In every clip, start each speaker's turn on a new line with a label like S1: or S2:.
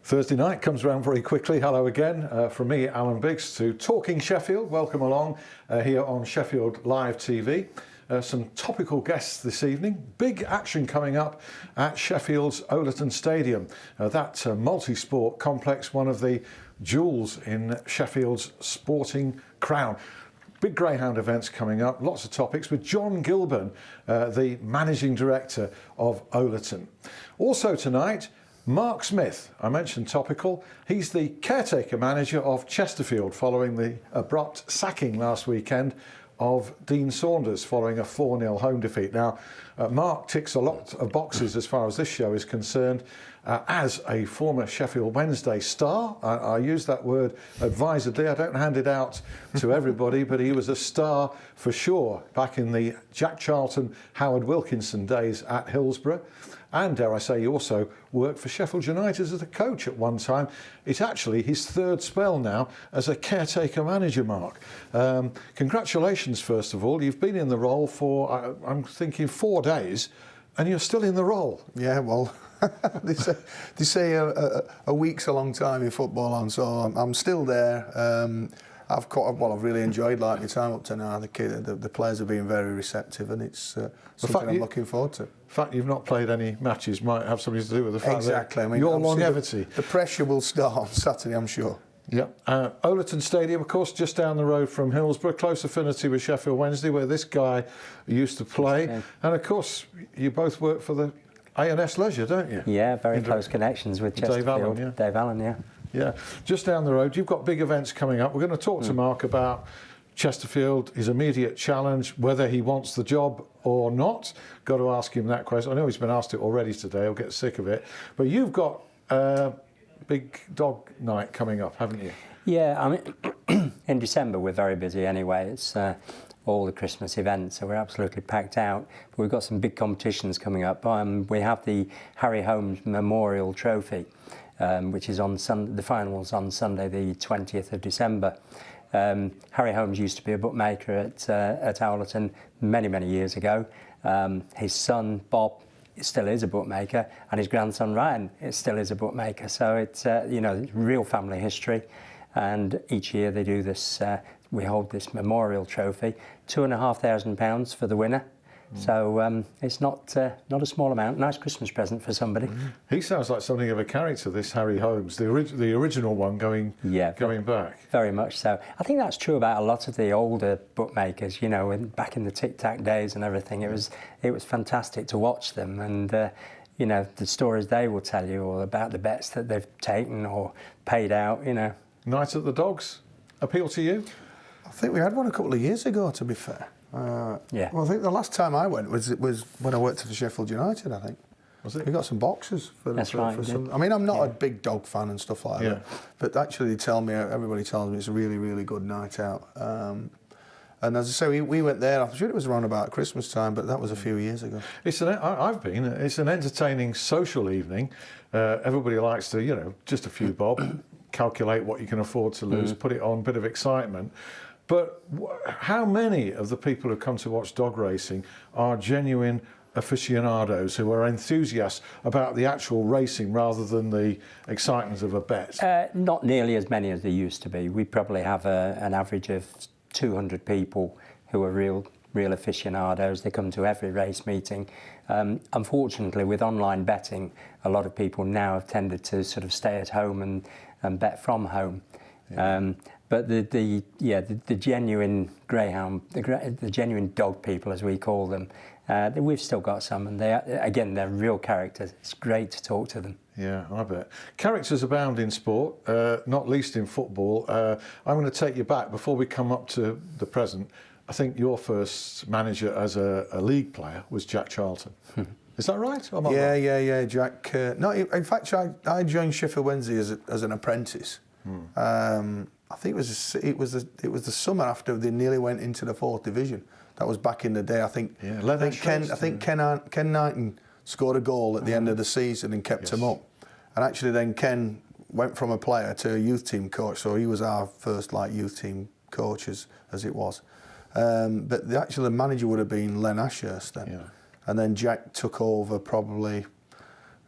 S1: Thursday night comes around very quickly. Hello again from me, Alan Biggs, to Talking Sheffield. Welcome along here on Sheffield Live TV. Some topical guests this evening. Big action coming up at Sheffield's Owlerton Stadium. That multi-sport complex, one of the jewels in Sheffield's sporting crown. Big greyhound events coming up, lots of topics with John Gilburn, the Managing Director of Owlerton. Also tonight, Mark Smith. I mentioned topical. He's the caretaker manager of Chesterfield following the abrupt sacking last weekend of Dean Saunders following a 4-0 home defeat. Now, Mark ticks a lot of boxes as far as this show is concerned. As a former Sheffield Wednesday star, I use that word advisedly, I don't hand it out to everybody, but he was a star for sure back in the Jack Charlton, Howard Wilkinson days at Hillsborough. And dare I say, he also worked for Sheffield United as a coach at one time. It's actually his third spell now as a caretaker manager, Mark. Congratulations, first of all. You've been in the role for, I'm thinking, 4 days, and you're still in the role.
S2: Yeah, well, they say a week's a long time in football, and so I'm still there. I've really enjoyed my time up to now. The players have been very receptive, and it's something I'm looking forward to.
S1: The fact you've not played any matches might have something to do with the fact
S2: exactly.
S1: that
S2: I mean,
S1: your longevity.
S2: The pressure will start on Saturday, I'm sure.
S1: Yeah. Owlerton Stadium, of course, just down the road from Hillsborough, close affinity with Sheffield Wednesday, where this guy used to play. Yeah. And, of course, you both work for the A&S Leisure, don't you?
S3: Yeah, very close connections with Chesterfield.
S1: Dave Allen, yeah.
S3: Dave Allen, yeah.
S1: Yeah, just down the road. You've got big events coming up. We're going to talk to Mark about Chesterfield, his immediate challenge, whether he wants the job or not. Got to ask him that question. I know he's been asked it already today. He'll get sick of it. But you've got a big dog night coming up, haven't you?
S3: Yeah, I mean, in December we're very busy anyway. It's all the Christmas events, so we're absolutely packed out. But we've got some big competitions coming up. We have the Harry Holmes Memorial Trophy, which is on the finals on Sunday, the 20th of December. Harry Holmes used to be a bookmaker at Owlerton many years ago. His son Bob still is a bookmaker, and his grandson Ryan still is a bookmaker. So it's real family history. And each year they do this. We hold this memorial trophy, £2,500 for the winner. So it's not a small amount. Nice Christmas present for somebody.
S1: He sounds like something of a character, this Harry Holmes, the original one going back.
S3: Very much so. I think that's true about a lot of the older bookmakers. You know, back in the tic-tac days and everything, it was fantastic to watch them, and you know, the stories they will tell you, or about the bets that they've taken or paid out. You know,
S1: Night at the Dogs appeal to you?
S2: I think we had one a couple of years ago, to be fair.
S3: Yeah.
S2: Well, I think the last time I went was when I worked for Sheffield United, I think.
S1: Was it?
S2: We got some boxes for some. I mean, I'm not a big dog fan and stuff like that, but actually everybody tells me it's a really good night out. And as I say, we went there. I'm sure it was around about Christmas time, but that was a few years ago.
S1: It's an entertaining social evening. Everybody likes to, you know, just a few bob, calculate what you can afford to lose, put it on, bit of excitement. But how many of the people who come to watch dog racing are genuine aficionados who are enthusiasts about the actual racing rather than the excitement of a bet?
S3: Not nearly as many as there used to be. We probably have an average of 200 people who are real aficionados. They come to every race meeting. Unfortunately, with online betting, a lot of people now have tended to sort of stay at home and bet from home. Yeah. But the genuine greyhound, the genuine dog people, as we call them, we've still got some, and they're real characters. It's great to talk to them.
S1: Yeah, I bet. Characters abound in sport, not least in football. I'm going to take you back before we come up to the present. I think your first manager as a league player was Jack Charlton. Is that right? Or am I wrong?
S2: Yeah. Jack. No, in fact, I joined Sheffield Wednesday as an apprentice. I think it was the summer after they nearly went into the 4th division. That was back in the day. I think Ken Knighton scored a goal at the end of the season and kept him up. And actually, then Ken went from a player to a youth team coach. So he was our first youth team coach as it was. But the manager would have been Len Ashurst then. Yeah. And then Jack took over probably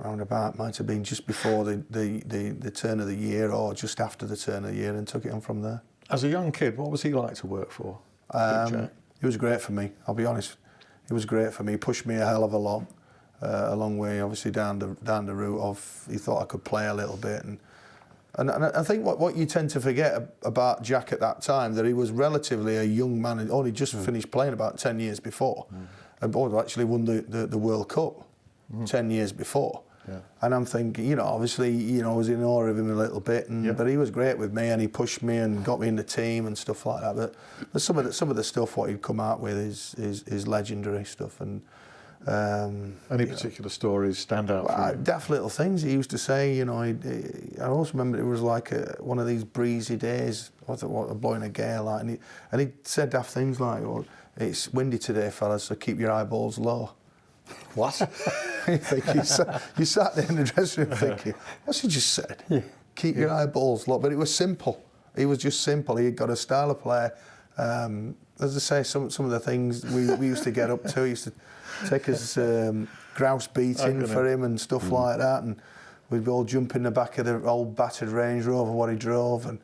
S2: roundabout, might have been just before the turn of the year or just after the turn of the year, and took it on from there.
S1: As a young kid, what was he like to work for?
S2: He was great for me, I'll be honest. He was great for me. He pushed me a hell of a long way, obviously down the route of, he thought I could play a little bit. And I think what you tend to forget about Jack at that time, that he was relatively a young man, and only just finished playing about 10 years before, and actually won the World Cup 10 years before. Yeah. And I'm thinking, obviously, I was in awe of him a little bit, but he was great with me, and he pushed me and got me in the team and stuff like that. But some of the stuff what he'd come out with is legendary stuff. And
S1: any particular stories stand out for you?
S2: Daft little things he used to say. I also remember it was like one of these breezy days, blowing a gale like, and he said daft things like, "Well, it's windy today, fellas, so keep your eyeballs low."
S1: What?
S2: you sat there in the dressing room thinking, what's he just said? Yeah. Keep your eyeballs low. But it was simple. He was just simple. He had got a style of play. As I say, some of the things we used to get up to, he used to take us grouse beating for him and stuff like that, and we'd all jump in the back of the old battered Range Rover what he drove, and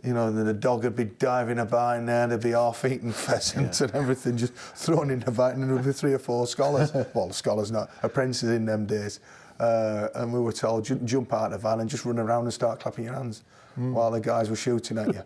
S2: the dog would be diving about in there, there'd be half-eaten pheasants and everything just thrown in the back, and there'd be 3 or 4 scholars, well, scholars not, apprentices in them days, and we were told, jump out of the van and just run around and start clapping your hands while the guys were shooting at you.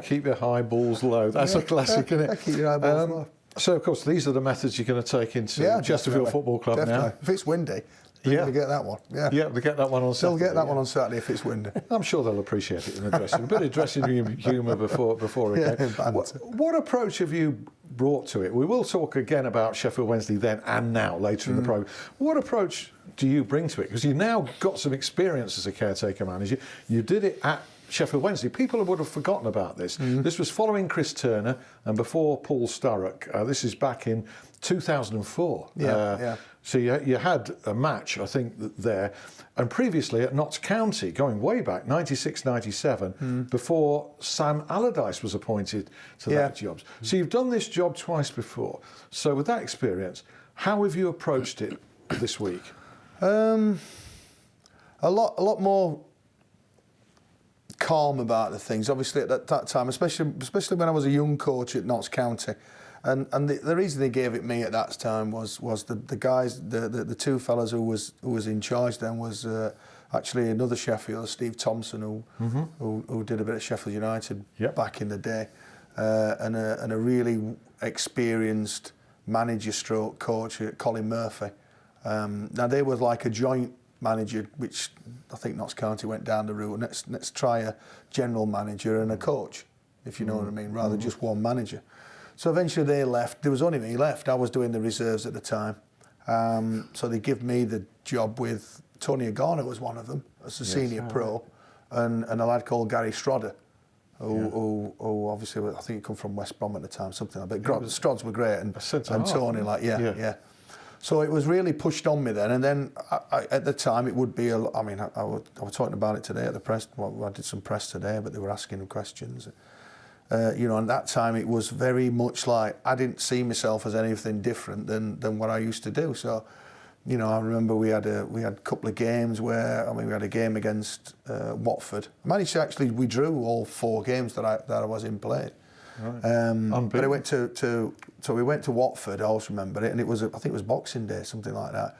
S1: Keep your high balls low, that's a classic, isn't it?
S2: Keep your eyeballs low.
S1: So, of course, these are the methods you're going to take into Chesterfield Football Club now.
S2: If it's windy, they'll get that one. Yeah,
S1: they'll get that one on Saturday.
S2: They'll get that one on Saturday if it's windy.
S1: I'm sure they'll appreciate it in the dressing room. A bit of dressing room humour before a game. What approach have you brought to it? We will talk again about Sheffield Wednesday then and now, later in the programme. What approach do you bring to it? Because you've now got some experience as a caretaker manager. You did it at Sheffield Wednesday. People would have forgotten about this. This was following Chris Turner and before Paul Sturrock. This is back in 2004. So you had a match, I think, there. And previously at Notts County, going way back, 96, 97, before Sam Allardyce was appointed to that job. So you've done this job twice before. So with that experience, how have you approached it this week? A lot more calm about the things. Obviously at that time, especially when I was a young coach at Notts County, and the reason they gave it me at that time was the guys, the 2 fellas who was in charge then was actually another Sheffield, Steve Thompson, who did a bit of Sheffield United back in the day, and a really experienced manager stroke coach, Colin Murphy. Now they were like a joint manager, which I think Notts County went down the route. Let's try a general manager and a coach, if you know what I mean, rather just one manager. So eventually they left. There was only me left. I was doing the reserves at the time. So they give me the job with Tony Agana was one of them as a senior pro, and a lad called Gary Strodder, who obviously I think he come from West Brom at the time, something like that. But Strods were great, and Tony So it was really pushed on me then, and then at the time it would be I was talking about it today at the press. Well, I did some press today, but they were asking questions. And that time it was very much like I didn't see myself as anything different than what I used to do. So, I remember we had a couple of games where we had a game against Watford. I managed to we drew all 4 games that I was in playing. Right. But I went we went to Watford. I also remember it, and I think it was Boxing Day, something like that.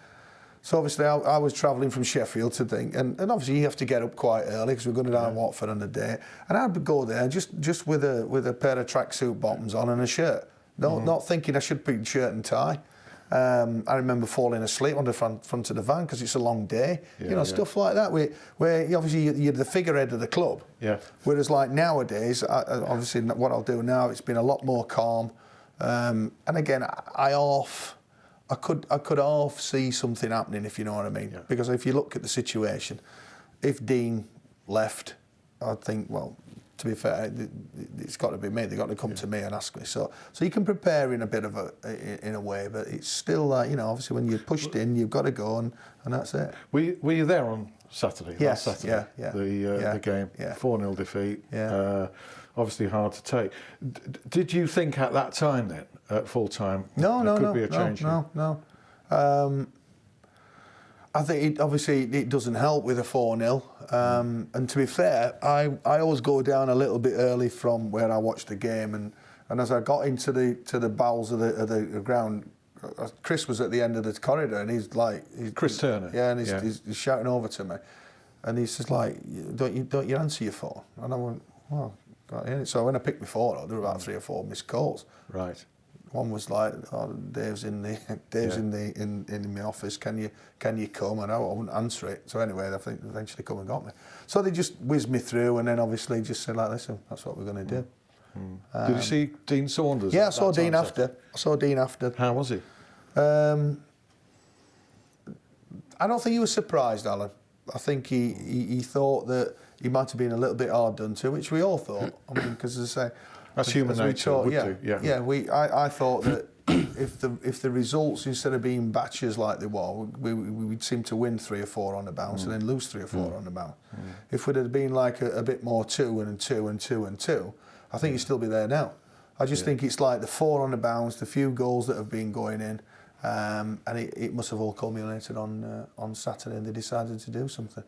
S1: So obviously I was travelling from Sheffield to think, and obviously you have to get up quite early because we're going down Watford on the day, and I'd go there just with a pair of tracksuit bottoms on and a shirt, not thinking I should put shirt and tie. I remember falling asleep on the front of the van because it's a long day, stuff like that. Where obviously you're the figurehead of the club. Yeah. Whereas like nowadays, obviously what I'll do now, it's been a lot more calm, and again I could half see something happening, if you know what I mean. Yeah. Because if you look at the situation, if Dean left, I'd think, well, to be fair, it's got to be me. They've got to come to me and ask me. So you can prepare in a bit of in a way, but it's still obviously when you're pushed in, you've got to go, and that's it. Were you there on Saturday?
S2: Yes.
S1: Last Saturday, the game, 4-0 defeat. Yeah. Obviously hard to take. Did you think at that time then, at full time, there could be a change?
S2: No. I think obviously it doesn't help with a 4-0. And to be fair, I always go down a little bit early from where I watch the game, and as I got into the bowels of the ground, Chris was at the end of the corridor, and he's like,
S1: Chris Turner.
S2: Yeah, and he's shouting over to me, and he says like, don't you answer your phone? And I went, well, so when I picked my phone up, there were about 3 or 4 missed calls.
S1: Right.
S2: One was like, oh, Dave's in my office. Can you come? And I wouldn't answer it. So anyway, I think they eventually come and got me. So they just whizzed me through, and then obviously just said like, listen, that's what we're going to do.
S1: Did you see Dean Saunders?
S2: Yeah, I saw Dean after.
S1: How was he?
S2: I don't think he was surprised, Alan. I think he thought that he might have been a little bit hard done to, which we all thought. I mean, because as I say,
S1: that's human nature.
S2: I thought that if the results, instead of being batches like they were, we'd seem to win 3 or 4 on the bounce and then lose 3 or 4 on the bounce. If we'd have been like a bit more 2 and 2 and 2 and 2, I think you'd still be there now. I just think it's like the 4 on the bounce, the few goals that have been going in, and it must have all culminated on Saturday, and they decided to do something.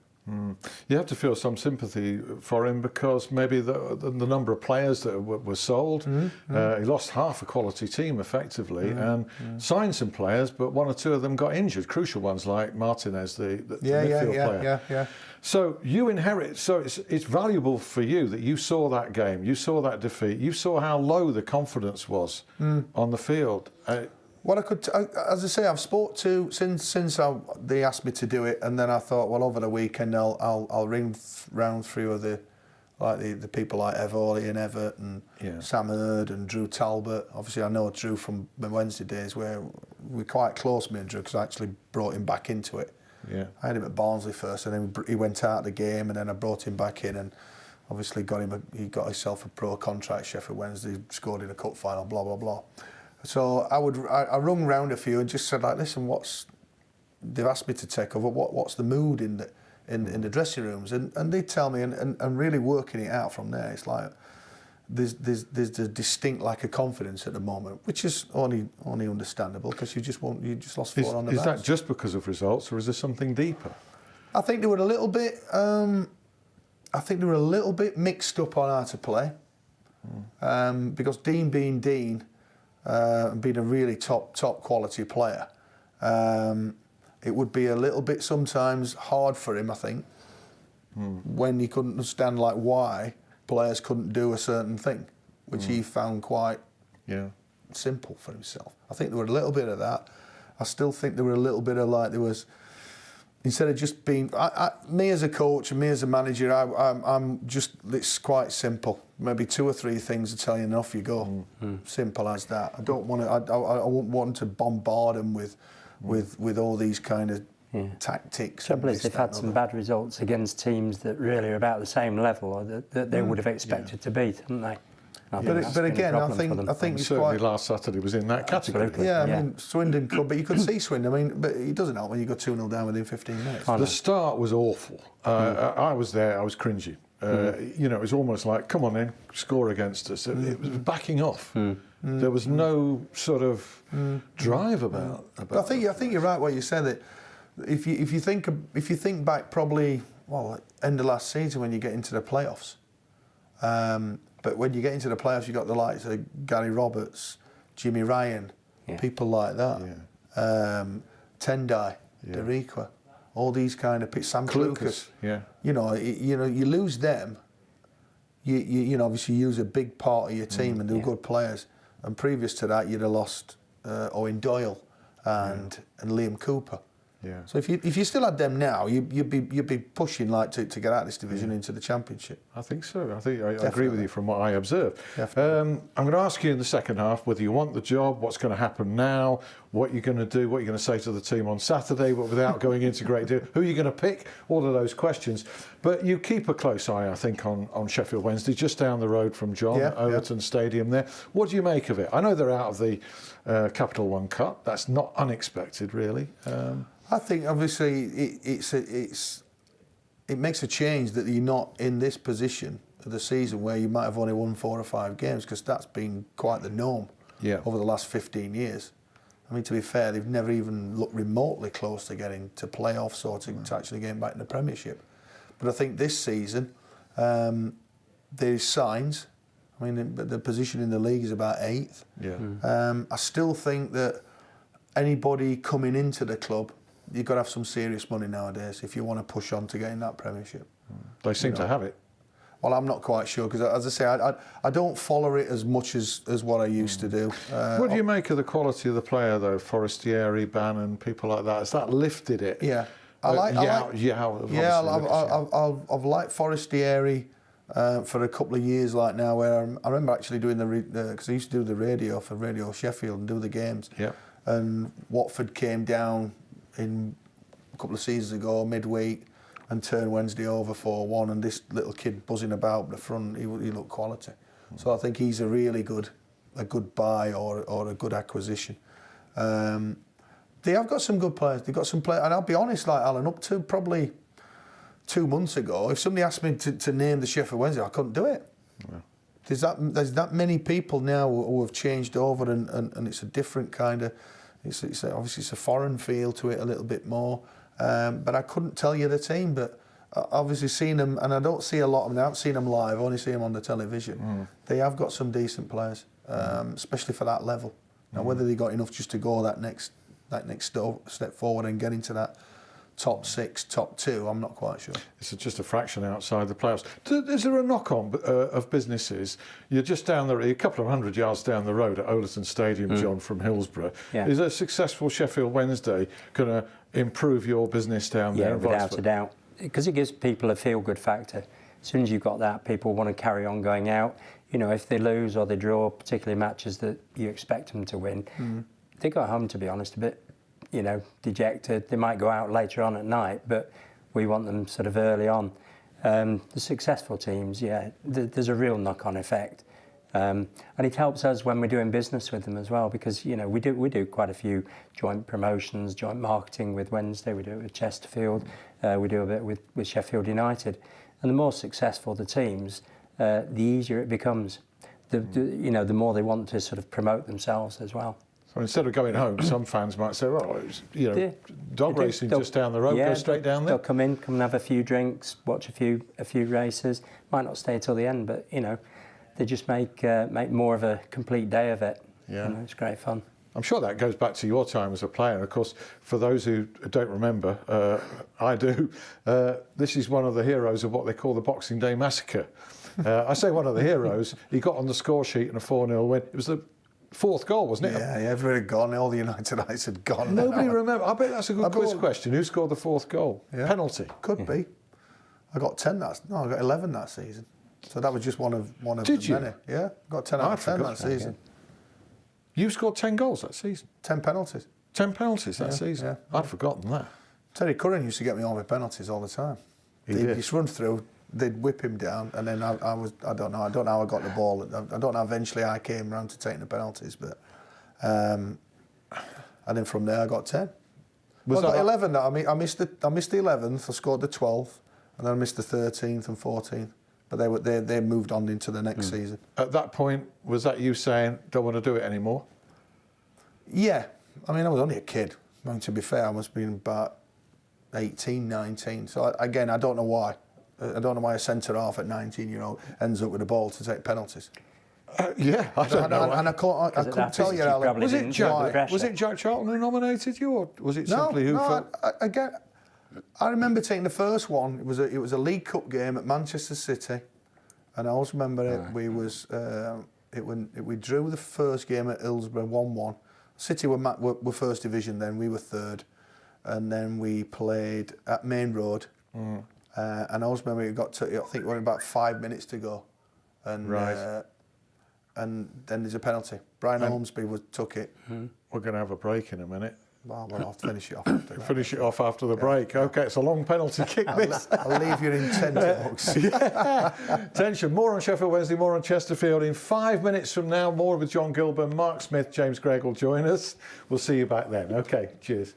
S1: You have to feel some sympathy for him, because maybe the number of players that were sold, he lost half a quality team effectively, and signed some players, but 1 or 2 of them got injured, crucial ones like Martinez, the midfield player.
S2: Yeah.
S1: So you inherit. So it's valuable for you that you saw that game, you saw that defeat, you saw how low the confidence was on the field.
S2: What I could, as I say, I've spoke to since they asked me to do it, and then I thought, well, over the weekend I'll ring round through the people like Ev Orley and Everton, Sam Hurd and Drew Talbot. Obviously, I know Drew from the Wednesday days, where we're quite close, me and Drew, because I actually brought him back into it.
S1: Yeah,
S2: I had him at Barnsley first, and then he went out of the game, and then I brought him back in, and obviously he got himself a pro contract at Sheffield Wednesday, scored in a cup final, blah blah blah. So I rung round a few and just said like, listen, they've asked me to take over. What's the mood in the dressing rooms? And they tell me, and really working it out from there. It's like there's a distinct lack of confidence at the moment, which is only understandable, because you just lost 4 on the bounce.
S1: Is that just because of results, or is there something deeper?
S2: I think they were a little bit. Mixed up on how to play, because Dean being Dean. Being a really top quality player, it would be a little bit sometimes hard for him, I think, when he couldn't understand like why players couldn't do a certain thing, which he found quite simple for himself. I think there were a little bit of that. I still think there were a little bit of like, there was, instead of just being, me as a coach and me as a manager, I'm just, it's quite simple. Maybe 2 or 3 things to tell you, and off you go. Simple as that. I don't want to. I wouldn't want to bombard them with all these kind of tactics.
S3: Trouble is, they've had some bad results against teams that really are about the same level, or that they would have expected to beat, haven't they?
S2: But again, I think it's
S1: certainly
S2: quite,
S1: last Saturday was in that category.
S3: Absolutely.
S2: Yeah, I mean, Swindon could, but you could see Swindon. I mean, but it doesn't help when you go 2-0 down within 15 minutes.
S1: The start was awful. I was there. I was cringy. You know, it was almost like, come on then, score against us. It was backing off. There was no sort of drive about.
S2: I think you're right when you said that. If you think back, probably end of last season when you get into the playoffs. But when you get into the playoffs, you got the likes of Gary Roberts, Jimmy Ryan, people like that. Tendai, Deriqua. All these kind of Sam Lucas, you know, you lose them. You know, obviously you lose a big part of your team, and they're good players. And previous to that, you'd have lost Owen Doyle and Liam Cooper.
S1: Yeah.
S2: So if you still had them now, you'd be pushing like to get out of this division into the Championship.
S1: I think so. I agree with you from what I observed.
S2: Definitely.
S1: I'm going to ask you in the second half whether you want the job, what's going to happen now, what you're going to do, what you're going to say to the team on Saturday, but without going into great deal, who you're going to pick, all of those questions. But you keep a close eye, I think, on Sheffield Wednesday, just down the road from John, at Owlerton Stadium there. What do you make of it? I know they're out of the Capital One Cup. That's not unexpected, really.
S2: I think obviously it makes a change that you're not in this position of the season where you might have only won 4 or 5 games, because that's been quite the norm over the last 15 years. I mean, to be fair, they've never even looked remotely close to getting to playoffs or to actually getting back in the Premiership. But I think this season, there's signs. I mean, the position in the league is about 8th.
S1: Yeah.
S2: I still think that anybody coming into the club, you've got to have some serious money nowadays if you want to push on to get in that Premiership.
S1: They seem to have it.
S2: Well, I'm not quite sure because, as I say, I don't follow it as much as what I used to do.
S1: What do you make of the quality of the player, though? Forestieri, Bannon, people like that. Has that lifted it?
S2: Yeah. I've liked Forestieri for a couple of years like now, where I remember actually doing because I used to do the radio for Radio Sheffield and do the games.
S1: Yeah.
S2: And Watford came down in a couple of seasons ago, midweek, and turned Wednesday over 4-1, and this little kid buzzing about the front, he looked quality. So I think he's a really good buy or a good acquisition. They have got some good players. They've got some players, and I'll be honest, like Alan, up to probably 2 months ago, if somebody asked me to name the Sheffield Wednesday, I couldn't do it. Yeah. There's that many people now who have changed over, and it's a different kind of. Obviously it's a foreign feel to it a little bit more. But I couldn't tell you the team, but obviously seen them, and I don't see a lot of them. I haven't seen them live, I only see them on the television. They have got some decent players, especially for that level. Now, whether they got enough just to go that next step forward and get into that top 6, top 2, I'm not quite sure.
S1: It's just a fraction outside the playoffs. Is there a knock-on of businesses? You're just down a couple of 100 yards down the road at Owlerton Stadium, John, from Hillsborough. Yeah. Is a successful Sheffield Wednesday going to improve your business down there?
S3: Yeah, without a doubt. Because it gives people a feel-good factor. As soon as you've got that, people want to carry on going out. You know, if they lose or they draw, particularly matches that you expect them to win, they go home, to be honest, a bit, you know, dejected. They might go out later on at night, but we want them sort of early on. The successful teams, there's a real knock-on effect. And it helps us when we're doing business with them as well, because, you know, we do quite a few joint promotions, joint marketing with Wednesday. We do it with Chesterfield. We do a bit with Sheffield United. And the more successful the teams, the easier it becomes. The more they want to sort of promote themselves as well.
S1: So instead of going home, some fans might say, well, it's, dog racing just down the road, go straight down there.
S3: They'll come and have a few drinks, watch a few races. Might not stay till the end, but, you know, they just make more of a complete day of it.
S1: Yeah.
S3: You know, it's great fun.
S1: I'm sure that goes back to your time as a player. And of course, for those who don't remember, I do, this is one of the heroes of what they call the Boxing Day Massacre. I say one of the heroes. He got on the score sheet in a 4-0 win. It was the 4th goal, wasn't it?
S2: Yeah, everybody had gone. All the Unitedites had gone.
S1: Nobody remember. I bet that's a good quiz question. Who scored the 4th goal? Yeah. Penalty.
S2: Could be. I got 10 I got 11 that season. So that was just one of
S1: Did you?
S2: many. Yeah, got 10 out of 10 that season.
S1: You scored 10 goals that season?
S2: 10 penalties.
S1: 10 penalties that season? Yeah. I'd forgotten that.
S2: Terry Curran used to get me on with penalties all the time. He'd just run through, they'd whip him down, and then I don't know how I got the ball. I don't know, eventually I came round to taking the penalties, but and then from there I got 10. I got 11. I missed the 11th, I scored the 12th, and then I missed the 13th and 14th. But they moved on into the next season. At
S1: that point, was that you saying, don't want to do it anymore?
S2: Yeah. I mean, I was only a kid. I mean, to be fair, I must have been about 18, 19. So, again, I don't know why. I don't know why a centre-half at 19-year-old ends up with a ball to take penalties.
S1: I don't know.
S2: And I couldn't tell you, Alan.
S1: Was it Jack Charlton who nominated you, or was it simply who felt...
S2: Again, I remember taking the first one. It was a League Cup game at Manchester City, and I always remember it. We drew the first game at Hillsborough 1-1. City were first division then. We were third, and then we played at Main Road. And I always remember it got to, I think, we were about 5 minutes to go, and and then there's a penalty. Brian Holmesby took it.
S1: We're going to have a break in a minute.
S2: Well, I'll finish it off.
S1: Finish it off after the break. Okay, it's a long penalty kick.
S2: I'll leave you in tense.
S1: Tension. More on Sheffield Wednesday, more on Chesterfield. In 5 minutes from now, more with John Gilburn, Mark Smith, James Gregg will join us. We'll see you back then. Okay, cheers.